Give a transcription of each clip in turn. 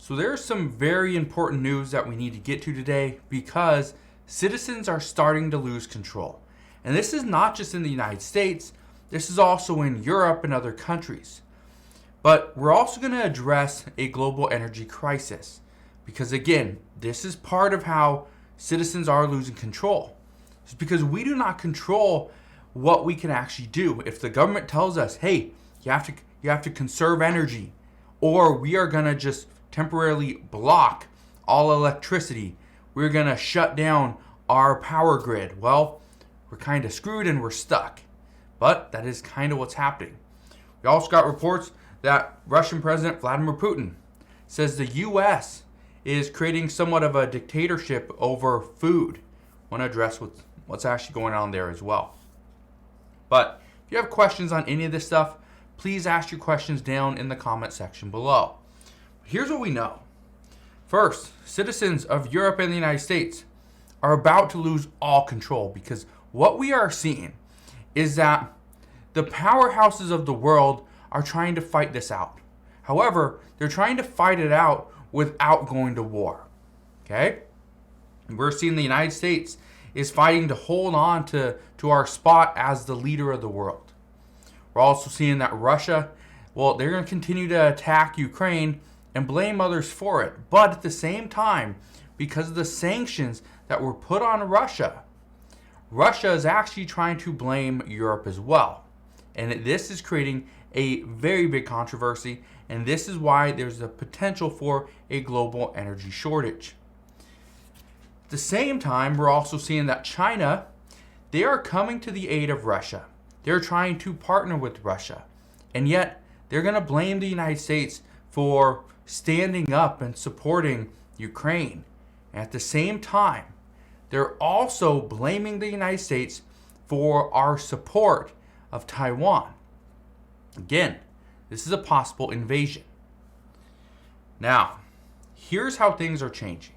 So there's some very important news that we need to get to today because citizens are starting to lose control. And this is not just in the United States, this is also in Europe and other countries. But we're also going to address a global energy crisis because, again, this is part of how citizens are losing control. It's because we do not control what we can actually do. If the government tells us, hey, you have to conserve energy, or we are going to just temporarily block all electricity, we're going to shut down our power grid, well, we're kind of screwed and we're stuck. But that is kind of what's happening. We also got reports that Russian President Vladimir Putin says the U.S. is creating somewhat of a dictatorship over food. I want to address what's actually going on there as well. But if you have questions on any of this stuff, please ask your questions down in the comment section below. Here's what we know. First, citizens of Europe and the United States are about to lose all control because what we are seeing is that the powerhouses of the world are trying to fight this out. However, they're trying to fight it out without going to war. Okay? We're seeing the United States is fighting to hold on to our spot as the leader of the world. We're also seeing that Russia, well, they're going to continue to attack Ukraine and blame others for it. But at the same time, because of the sanctions that were put on Russia, Russia is actually trying to blame Europe as well. And this is creating a very big controversy, and this is why there's a potential for a global energy shortage. At the same time, we're also seeing that China, they are coming to the aid of Russia. They're trying to partner with Russia, and yet they're going to blame the United States for standing up and supporting Ukraine. And at the same time, they're also blaming the United States for our support of Taiwan. Again, this is a possible invasion. Now, here's how things are changing.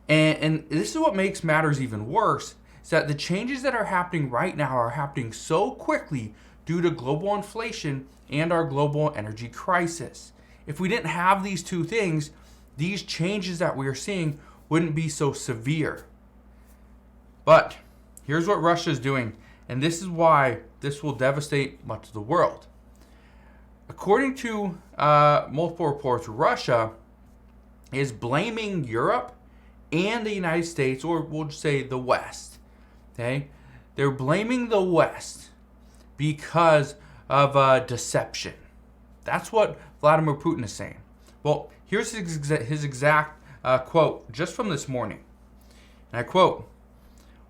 And this is what makes matters even worse, is that the changes that are happening right now are happening so quickly due to global inflation and our global energy crisis. If we didn't have these two things, these changes that we are seeing wouldn't be so severe. But here's what Russia is doing, and this is why this will devastate much of the world. According to multiple reports, Russia is blaming Europe and the United States, or we'll just say the West. Okay? They're blaming the West because of deception. That's what Vladimir Putin is saying. Well, here's his exact quote just from this morning. And I quote,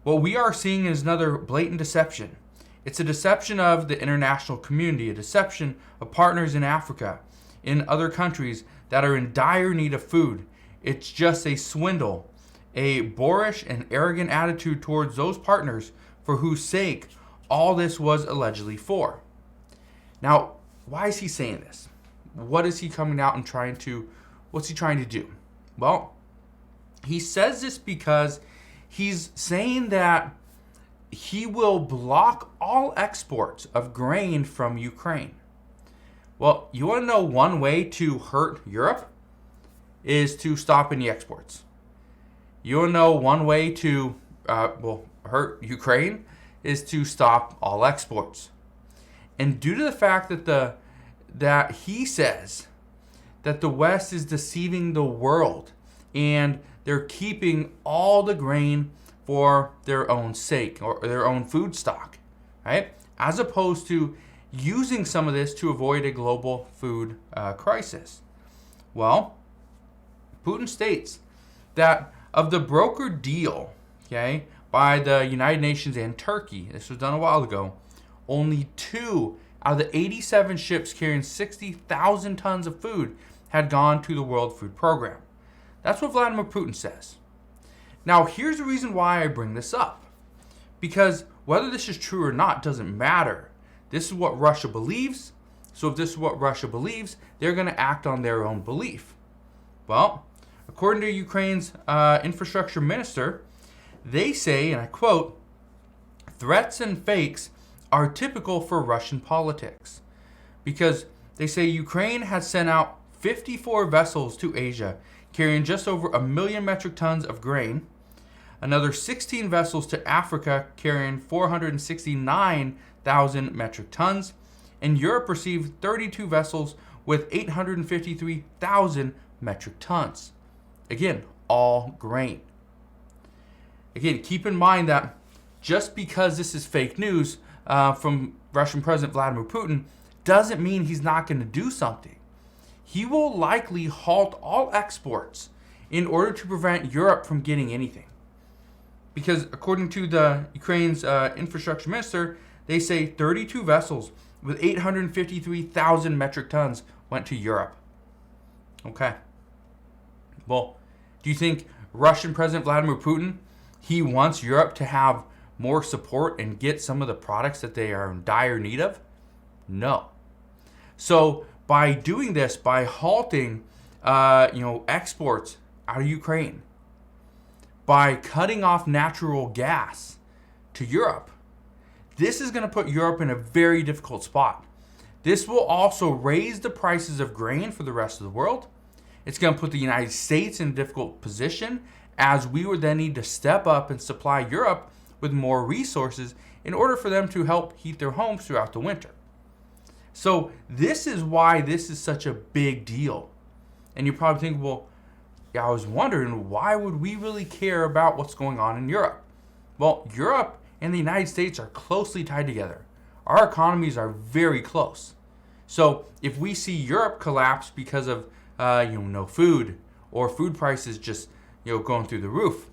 "What we are seeing is another blatant deception. It's a deception of the international community, a deception of partners in Africa, in other countries that are in dire need of food. It's just a swindle, a boorish and arrogant attitude towards those partners for whose sake all this was allegedly for." Now, why is he saying this? What is he coming out and what's he trying to do? Well, he says this because he's saying that he will block all exports of grain from Ukraine. Well, you want to know one way to hurt Europe is to stop any exports. You want to know one way to hurt Ukraine is to stop all exports. And due to the fact that he says that the West is deceiving the world and they're keeping all the grain for their own sake or their own food stock, right? As opposed to using some of this to avoid a global food crisis. Well, Putin states that of the brokered deal, okay, by the United Nations and Turkey, this was done a while ago, only 2 out of the 87 ships carrying 60,000 tons of food had gone to the World Food Program. That's what Vladimir Putin says. Now, here's the reason why I bring this up. Because whether this is true or not doesn't matter. This is what Russia believes. So if this is what Russia believes, they're going to act on their own belief. Well, according to Ukraine's infrastructure minister, they say, and I quote, "Threats and fakes are typical for Russian politics." Because they say Ukraine has sent out 54 vessels to Asia, carrying just over 1 million metric tons of grain. Another 16 vessels to Africa, carrying 469,000 metric tons. And Europe received 32 vessels with 853,000 metric tons. Again, all grain. Again, keep in mind that just because this is fake news from Russian President Vladimir Putin doesn't mean he's not going to do something. He will likely halt all exports in order to prevent Europe from getting anything. Because according to the Ukraine's infrastructure minister, they say 32 vessels with 853,000 metric tons went to Europe. Okay. Well, do you think Russian President Vladimir Putin, he wants Europe to have more support and get some of the products that they are in dire need of? No. So by doing this, by halting, exports out of Ukraine, by cutting off natural gas to Europe, this is going to put Europe in a very difficult spot. This will also raise the prices of grain for the rest of the world. It's going to put the United States in a difficult position, as we would then need to step up and supply Europe with more resources in order for them to help heat their homes throughout the winter. So this is why this is such a big deal. And you probably think, well, I was wondering, why would we really care about what's going on in Europe? Well, Europe and the United States are closely tied together. Our economies are very close. So if we see Europe collapse because of no food, or food prices just going through the roof,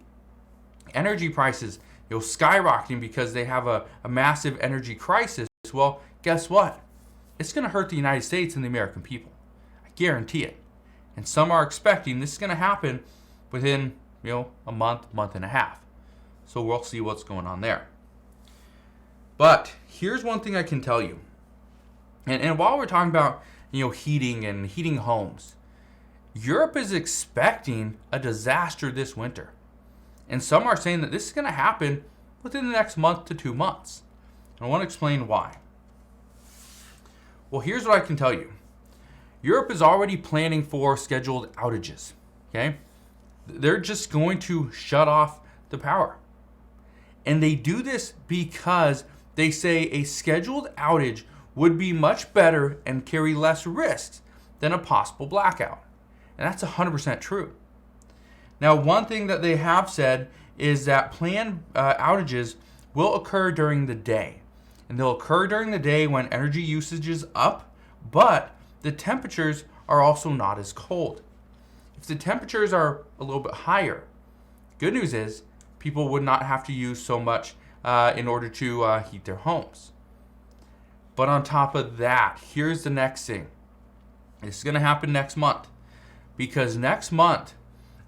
energy prices skyrocketing because they have a massive energy crisis, well, guess what? It's going to hurt the United States and the American people. I guarantee it. And some are expecting this is going to happen within, a month and a half. So we'll see what's going on there. But here's one thing I can tell you. And while we're talking about, heating homes, Europe is expecting a disaster this winter. And some are saying that this is going to happen within the next month to 2 months. And I want to explain why. Well, here's what I can tell you. Europe is already planning for scheduled outages. Okay? They're just going to shut off the power. And they do this because they say a scheduled outage would be much better and carry less risks than a possible blackout. And that's 100% true. Now, one thing that they have said is that planned outages will occur during the day. And they'll occur during the day when energy usage is up, but the temperatures are also not as cold. If the temperatures are a little bit higher, good news is people would not have to use so much in order to heat their homes. But on top of that, here's the next thing. This is going to happen next month, because next month,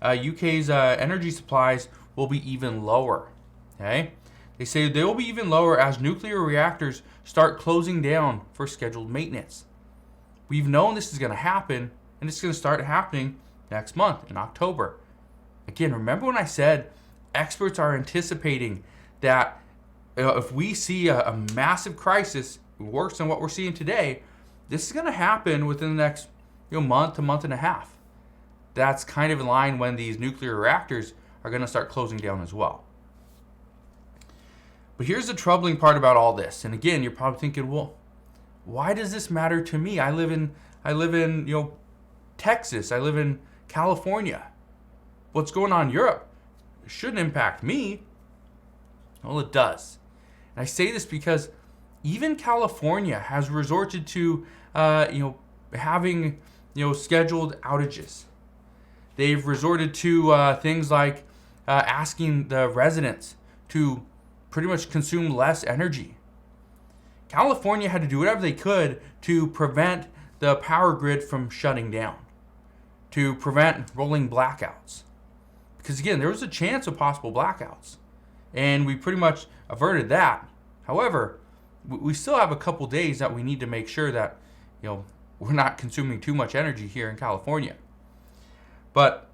UK's energy supplies will be even lower. Okay? They say they will be even lower as nuclear reactors start closing down for scheduled maintenance. We've known this is going to happen, and it's going to start happening next month in October. Again, remember when I said experts are anticipating that if we see a massive crisis worse than what we're seeing today, this is going to happen within the next month to month and a half. That's kind of in line when these nuclear reactors are going to start closing down as well. But here's the troubling part about all this. And again, you're probably thinking, well, why does this matter to me? I live in Texas. I live in California. What's going on in Europe shouldn't impact me. Well, it does. And I say this because even California has resorted to having scheduled outages. They've resorted to things like asking the residents to pretty much consume less energy. California had to do whatever they could to prevent the power grid from shutting down, to prevent rolling blackouts. Because again, there was a chance of possible blackouts, and we pretty much averted that. However, we still have a couple days that we need to make sure that we're not consuming too much energy here in California. But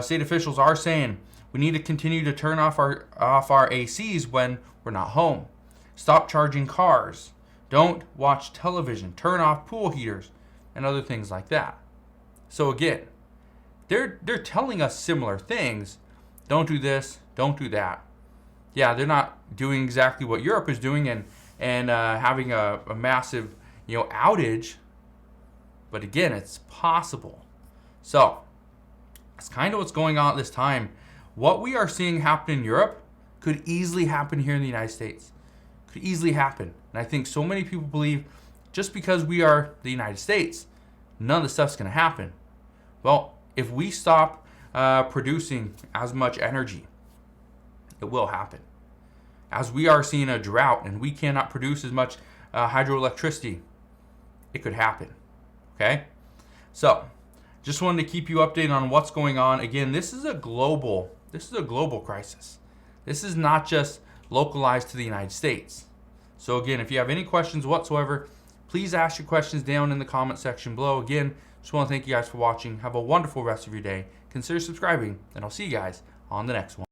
state officials are saying we need to continue to turn off our ACs when we're not home. Stop charging cars. Don't watch television. Turn off pool heaters and other things like that. So again, they're telling us similar things. Don't do this, don't do that. Yeah, they're not doing exactly what Europe is doing and having a massive outage. But again, it's possible. So that's kind of what's going on at this time. What we are seeing happen in Europe could easily happen here in the United States. Could easily happen. And I think so many people believe just because we are the United States, none of the stuff's going to happen. Well, if we stop producing as much energy, it will happen. As we are seeing a drought and we cannot produce as much hydroelectricity, it could happen. Okay? So, just wanted to keep you updated on what's going on. Again, this is a global crisis. This is not just localized to the United States. So again, if you have any questions whatsoever, please ask your questions down in the comment section below. Again, just want to thank you guys for watching. Have a wonderful rest of your day. Consider subscribing, and I'll see you guys on the next one.